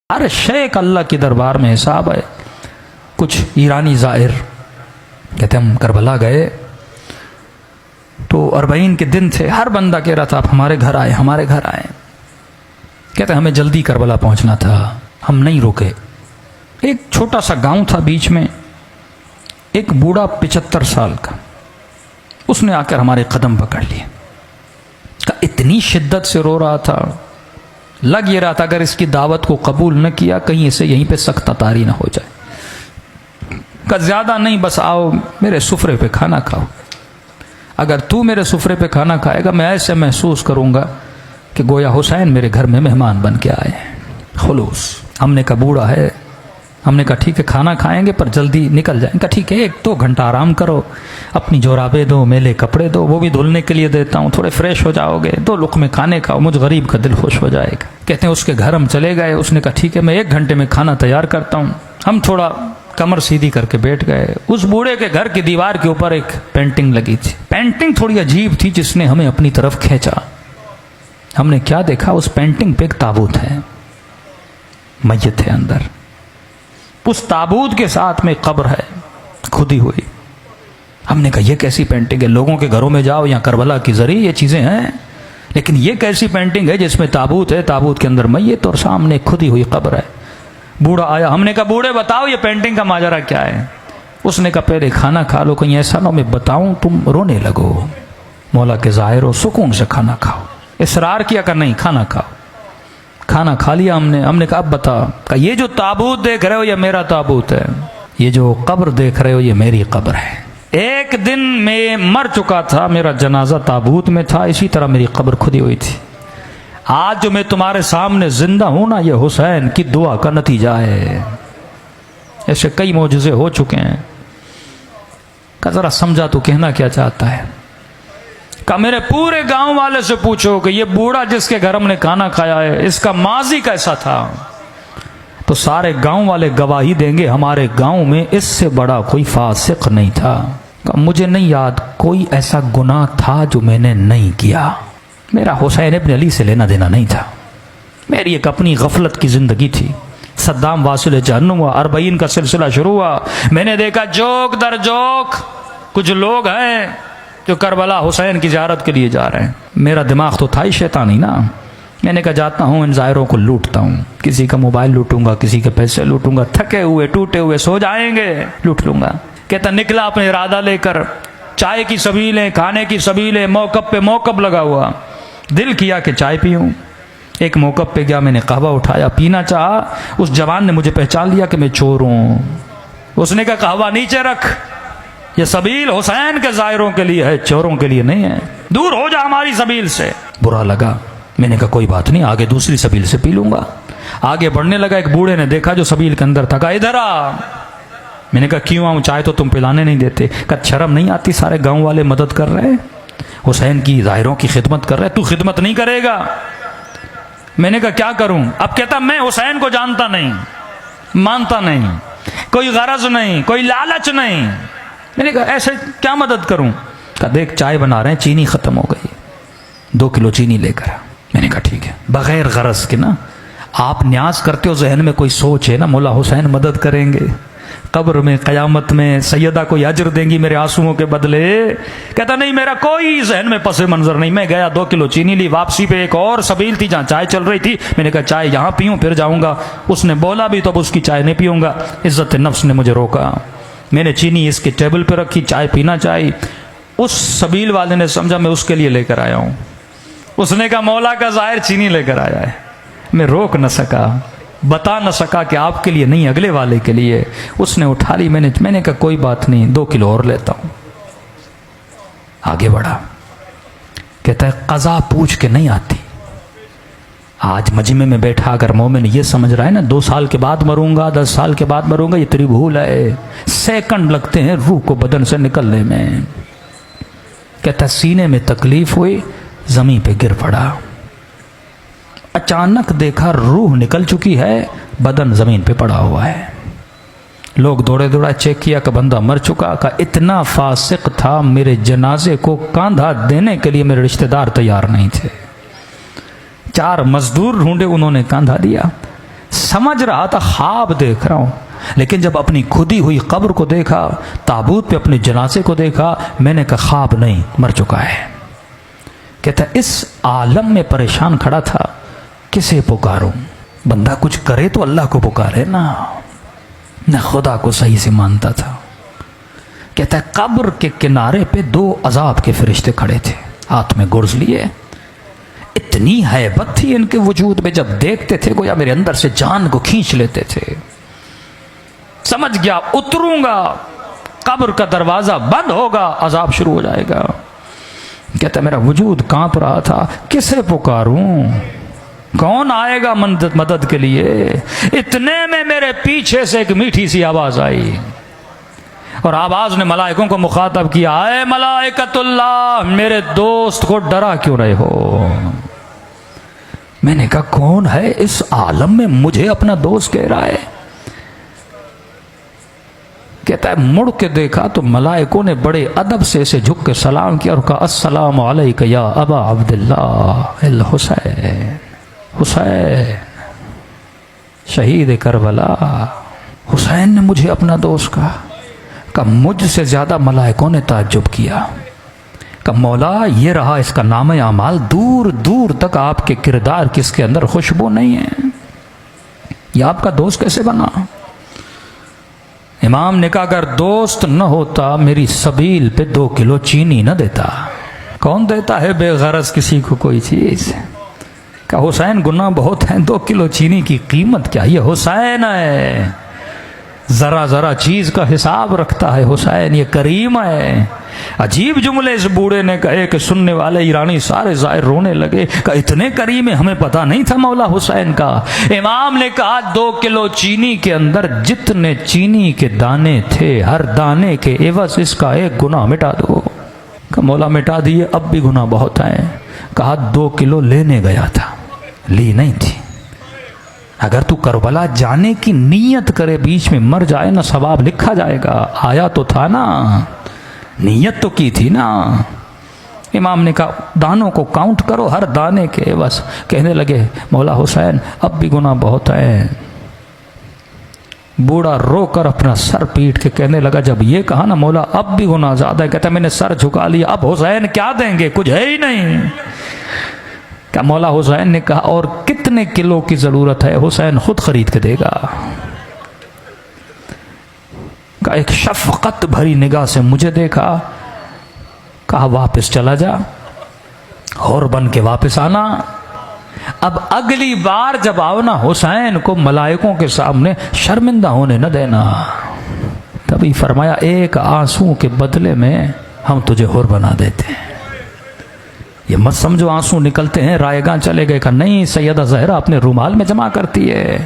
ہر شے کا اللہ کے دربار میں حساب ہے۔ کچھ ایرانی زائر کہتے ہم کربلا گئے تو 40 کے دن تھے، ہر بندہ کہہ رہا تھا آپ ہمارے گھر آئے، ہمارے گھر آئے۔ کہتے ہمیں جلدی کربلا پہنچنا تھا، ہم نہیں رکے۔ ایک چھوٹا سا گاؤں تھا بیچ میں، ایک بوڑھا 75 سال کا، اس نے آ کر ہمارے قدم پکڑ لیے، اتنی شدت سے رو رہا تھا، لگ یہ رہا تھا اگر اس کی دعوت کو قبول نہ کیا کہیں اسے یہیں پہ سخت تاری نہ ہو جائے۔ کہ زیادہ نہیں، بس آؤ میرے سفرے پہ کھانا کھاؤ، اگر تو میرے سفرے پہ کھانا کھائے گا میں ایسے محسوس کروں گا کہ گویا حسین میرے گھر میں مہمان بن کے آئے ہیں۔ خلوص ہم نے کہا بوڑھا ہے، ہم نے کہا ٹھیک ہے کھانا کھائیں گے پر جلدی نکل جائیں گے، ٹھیک ہے 1-2 گھنٹہ آرام کرو، اپنی جورابیں دو، میلے کپڑے دو، وہ بھی دھلنے کے لیے دیتا ہوں، تھوڑے فریش ہو جاؤ گے، 2 لقمے کھانے کھاؤ، مجھ غریب کا دل خوش ہو جائے گا۔ کہتے ہیں اس کے گھر ہم چلے گئے، اس نے کہا ٹھیک ہے میں 1 گھنٹے میں کھانا تیار کرتا ہوں۔ ہم تھوڑا کمر سیدھی کر کے بیٹھ گئے۔ اس بوڑھے کے گھر کی دیوار کے اوپر ایک پینٹنگ لگی تھی، پینٹنگ تھوڑی عجیب تھی جس نے ہمیں اپنی طرف کھینچا۔ ہم نے کیا دیکھا، اس پینٹنگ پہ ایک تابوت ہے، میت ہے اندر، اس تابوت کے ساتھ میں قبر ہے کھدی ہوئی۔ ہم نے کہا یہ کیسی پینٹنگ ہے، لوگوں کے گھروں میں جاؤ یا کربلا کی ذریعے یہ چیزیں ہیں، لیکن یہ کیسی پینٹنگ ہے جس میں تابوت ہے، تابوت کے اندر میت اور سامنے کھدی ہوئی قبر ہے۔ بوڑھا آیا، ہم نے کہا بوڑھے بتاؤ یہ پینٹنگ کا ماجرا کیا ہے؟ اس نے کہا پہلے کھانا کھا لو، کہیں ایسا نہ میں بتاؤں تم رونے لگو، مولا کے ظاہر ہو، سکون سے کھانا کھاؤ۔ اصرار کیا کہ نہیں کھانا کھاؤ۔ کھانا کھا لیا ہم نے کہا اب بتا، کہ یہ جو تابوت دیکھ رہے ہو یہ میرا تابوت ہے، یہ جو قبر دیکھ رہے ہو یہ میری قبر ہے۔ ایک دن میں مر چکا تھا، میرا جنازہ تابوت میں تھا، اسی طرح میری قبر کھدی ہوئی تھی۔ آج جو میں تمہارے سامنے زندہ ہوں نا، یہ حسین کی دعا کا نتیجہ ہے۔ ایسے کئی معجزے ہو چکے ہیں۔ کہ ذرا سمجھا تو کہنا کیا چاہتا ہے؟ کہ میرے پورے گاؤں والے سے پوچھو کہ یہ بوڑھا جس کے گھر ہم نے کھانا کھایا ہے اس کا ماضی کیسا تھا، تو سارے گاؤں والے گواہی دیں گے ہمارے گاؤں میں اس سے بڑا کوئی فاسق نہیں تھا۔ مجھے نہیں یاد کوئی ایسا گناہ تھا جو میں نے نہیں کیا، میرا حسین ابن علی سے لینا دینا نہیں تھا، میری ایک اپنی غفلت کی زندگی تھی۔ صدام واصل جہنم ہوا، 40 کا سلسلہ شروع ہوا، میں نے دیکھا جوک در جوک کچھ لوگ ہیں جو کربلا حسین کی زیارت کے لیے جا رہے ہیں۔ میرا دماغ تو تھا ہی شیطانی نا، میں نے کہا جاتا ہوں ان زائروں کو لوٹتا ہوں، کسی کا موبائل لوٹوں گا، کسی کے پیسے لوٹوں گا، تھکے ہوئے ٹوٹے ہوئے سو جائیں گے، لوٹ لوں گا۔ کہتا نکلا اپنے ارادہ لے کر، چائے کی سبیلیں، کھانے کی سبیلیں، موقف پہ موقف لگا ہوا، دل کیا کہ چائے پیوں۔ ایک موقف پہ گیا، میں نے قہوہ اٹھایا، پینا چاہا، اس جوان نے مجھے پہچان لیا کہ میں چور ہوں۔ اس نے کہا قہوہ نیچے رکھ، یہ سبیل حسین کے زائروں کے لیے ہے، چوروں کے لیے نہیں ہے، دور ہو جا ہماری سبیل سے۔ برا لگا، میں نے کہا کوئی بات نہیں، آگے دوسری سبیل سے پی لوں گا۔ آگے بڑھنے لگا، ایک بوڑھے نے دیکھا جو سبیل کے اندر تھا، کہا ادھر آ۔ میں نے کہا کیوں آؤں، چائے تو تم پلانے نہیں دیتے۔ کہا شرم نہیں آتی، سارے گاؤں والے مدد کر رہے ہیں، حسین کی ظاہروں کی خدمت کر رہے، تو خدمت نہیں کرے گا؟ میں نے کہا کیا کروں؟ اب کہتا میں حسین کو جانتا نہیں، مانتا نہیں، کوئی غرض نہیں، کوئی لالچ نہیں۔ میں نے کہا ایسے کیا مدد کروں؟ کہا دیکھ چائے بنا رہے ہیں، چینی ختم ہو گئی، 2 کلو چینی لے کر۔ میں نے کہا ٹھیک ہے، بغیر غرض کے نا، آپ نیاز کرتے ہو ذہن میں کوئی سوچ ہے نا، مولا حسین مدد کریں گے قبر میں، قیامت میں، سیدہ کو اجر دیں گی میرے آنسوؤں کے بدلے۔ کہتا نہیں میرا کوئی ذہن میں پس منظر نہیں۔ میں گیا 2 کلو چینی لی، واپسی پہ ایک اور سبیل تھی جہاں چائے چل رہی تھی، میں نے کہا چائے یہاں پیوں پھر جاؤں گا۔ اس نے بولا بھی تو اب اس کی چائے نہیں پیوں گا، عزت نفس نے مجھے روکا۔ میں نے چینی اس کے ٹیبل پہ رکھی، چائے پینا چاہی، اس سبیل والے نے سمجھا میں اس کے لیے لے کر آیا ہوں۔ اس نے کہا مولا کا ظاہر چینی لے کر آیا ہے۔ میں روک نہ سکا، بتا نہ سکا کہ آپ کے لیے نہیں اگلے والے کے لیے۔ اس نے اٹھا لی، میں نے کہا کوئی بات نہیں، 2 کلو اور لیتا ہوں۔ آگے بڑھا، کہتا ہے قضا پوچھ کے نہیں آتی۔ آج مجمع میں بیٹھا اگر مومن یہ سمجھ رہا ہے نا 2 سال کے بعد مروں گا، 10 سال کے بعد مروں گا، یہ تیری بھول ہے۔ سیکنڈ لگتے ہیں روح کو بدن سے نکلنے میں۔ کہتا سینے میں تکلیف ہوئی، زمین پہ گر پڑا، اچانک دیکھا روح نکل چکی ہے، بدن زمین پہ پڑا ہوا ہے۔ لوگ دوڑے دوڑا چیک کیا کہ بندہ مر چکا۔ کہ اتنا فاسق تھا، میرے جنازے کو کاندھا دینے کے لیے میرے رشتہ دار تیار نہیں تھے۔ 4 مزدور ڈھونڈے، انہوں نے کاندھا دیا۔ سمجھ رہا تھا خواب دیکھ رہا ہوں، لیکن جب اپنی کھدی ہوئی قبر کو دیکھا، تابوت پہ اپنے جنازے کو دیکھا، میں نے کہا خواب نہیں، مر چکا ہے۔ کہتا اس عالم میں پریشان کھڑا تھا، کسے پکاروں؟ بندہ کچھ کرے تو اللہ کو پکارے نا، نہ خدا کو صحیح سے مانتا تھا۔ کہتا ہے قبر کے کنارے پہ 2 عذاب کے فرشتے کھڑے تھے، ہاتھ میں گرز لیے، اتنی ہیبت تھی ان کے وجود میں، جب دیکھتے تھے گویا میرے اندر سے جان کو کھینچ لیتے تھے۔ سمجھ گیا اتروں گا، قبر کا دروازہ بند ہوگا، عذاب شروع ہو جائے گا۔ کہتا میرا وجود کانپ رہا تھا، کسے پکاروں؟ کون آئے گا مدد کے لیے؟ اتنے میں میرے پیچھے سے ایک میٹھی سی آواز آئی، اور آواز نے ملائکوں کو مخاطب کیا، اے ملائکۃ اللہ، میرے دوست کو ڈرا کیوں رہے ہو؟ میں نے کہا کون ہے اس عالم میں مجھے اپنا دوست کہہ رہا ہے؟ کہتا ہے مڑ کے دیکھا تو ملائکوں نے بڑے ادب سے اسے جھک کے سلام کیا اور کہا السلام علیک یا ابا عبداللہ الحسین، حسین شہید کربلا۔ حسین نے مجھے اپنا دوست کہا۔ کہ مجھ سے زیادہ ملائکوں نے تعجب کیا کہ مولا یہ رہا اس کا نام اعمال، دور دور تک آپ کے کردار کس کے اندر خوشبو نہیں ہے، یہ آپ کا دوست کیسے بنا؟ امام نے کہا اگر دوست نہ ہوتا میری سبیل پہ 2 کلو چینی نہ دیتا۔ کون دیتا ہے بے غرض کسی کو کوئی چیز؟ کہ حسین گناہ بہت ہیں، 2 کلو چینی کی قیمت کیا؟ یہ حسین ہے، ذرا ذرا چیز کا حساب رکھتا ہے حسین، یہ کریم ہے۔ عجیب جملے اس بوڑھے نے کہے کہ سننے والے ایرانی سارے زائر رونے لگے کہ اتنے کریم ہمیں پتہ نہیں تھا مولا حسین کا۔ امام نے کہا 2 کلو چینی کے اندر جتنے چینی کے دانے تھے، ہر دانے کے عوض اس کا 1 گناہ مٹا دو۔ کہ مولا مٹا دیے، اب بھی گناہ بہت ہیں۔ کہا 2 کلو لینے گیا تھا، لی نہیں تھی۔ اگر تو کربلا جانے کی نیت کرے بیچ میں مر جائے نا، ثواب لکھا جائے گا۔ آیا تو تھا نا، نیت تو کی تھی نا۔ امام نے کہا دانوں کو کاؤنٹ کرو، ہر دانے کے بس۔ کہنے لگے مولا حسین اب بھی گناہ بہت ہیں۔ بوڑھا رو کر اپنا سر پیٹ کے کہنے لگا جب یہ کہا نا مولا اب بھی گناہ زیادہ ہے، کہتا میں نے سر جھکا لیا، اب حسین کیا دیں گے، کچھ ہے ہی نہیں۔ کہ مولا حسین نے کہا اور کتنے کلو کی ضرورت ہے؟ حسین خود خرید کے دے گا۔ کہ ایک شفقت بھری نگاہ سے مجھے دیکھا، کہا واپس چلا جا، اور بن کے واپس آنا۔ اب اگلی بار جب آؤ نا حسین کو ملائکوں کے سامنے شرمندہ ہونے نہ دینا۔ تبھی فرمایا 1 آنسو کے بدلے میں ہم تجھے حر بنا دیتے ہیں۔ یہ مت سمجھو آنسو نکلتے ہیں رائے گاں چلے گئے، کہ نہیں سیدہ زہرا اپنے رومال میں جمع کرتی ہے۔